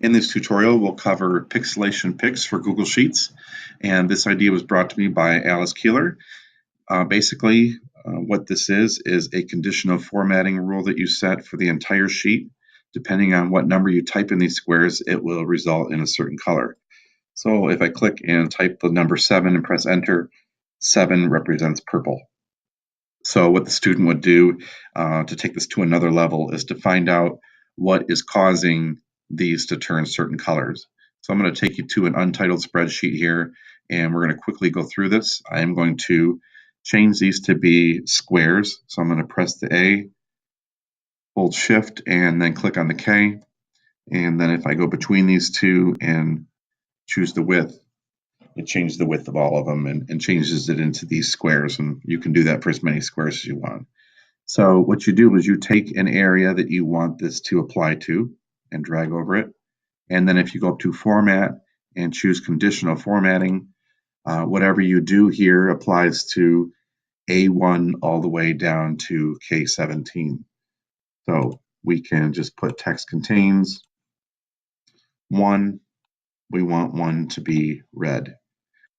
In this tutorial, we'll cover Pixelation Pics for Google Sheets, and this idea was brought to me by Alice Keeler. Basically, what this is a conditional formatting rule that you set for the entire sheet. Depending on what number you type in these squares, it will result in a certain color. So if I click and type the number 7 and press enter, 7 represents purple. So what the student would do to take this to another level is to find out what is causing these to turn certain colors. So I'm going to take you to an untitled spreadsheet here, and we're going to quickly go through this. I am going to change these to be squares. So I'm going to press the A, hold Shift, and then click on the K. And then if I go between these two and choose the width, it changes the width of all of them and changes it into these squares. And you can do that for as many squares as you want. So what you do is you take an area that you want this to apply to and drag over it. And then if you go up to Format and choose Conditional Formatting, whatever you do here applies to A1 all the way down to K17. So we can just put text contains 1. We want 1 to be red.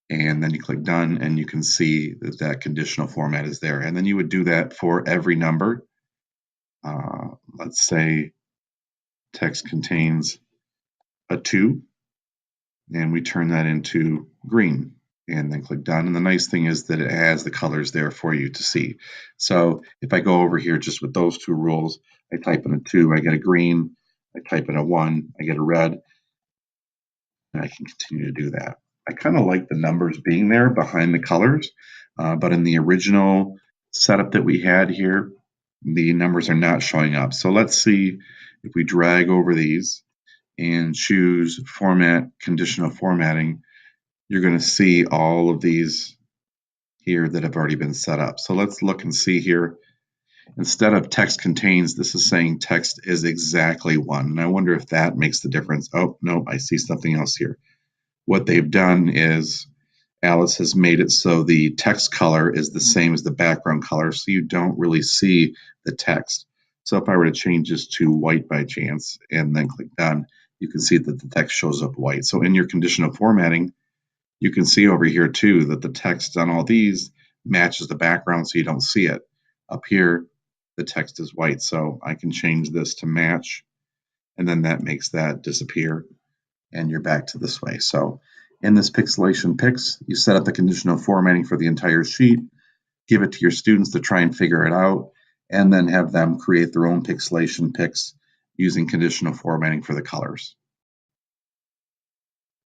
And then you click done, and you can see that that conditional format is there. And then you would do that for every number. Let's say text contains a 2, and we turn that into green, and then click done. And the nice thing is that it has the colors there for you to see. So if I go over here just with those two rules, I type in a 2, I get a green. I type in a 1, I get a red. And I can continue to do that. I kind of like the numbers being there behind the colors, but in the original setup that we had here, the numbers are not showing up. So let's see if we drag over these and choose Format, Conditional Formatting, you're going to see all of these here that have already been set up. So let's look and see here. Instead of text contains, this is saying text is exactly 1. And I wonder if that makes the difference. Oh, no, I see something else here. What they've done is Alice has made it so the text color is the same as the background color, so you don't really see the text. So if I were to change this to white by chance and then click done, you can see that the text shows up white. So in your conditional formatting, you can see over here too that the text on all these matches the background, so you don't see it. Up here, the text is white, so I can change this to match, and then that makes that disappear, and you're back to this way. So in this Pixelation Pics, you set up the conditional formatting for the entire sheet, give it to your students to try and figure it out, and then have them create their own Pixelation Pics using conditional formatting for the colors.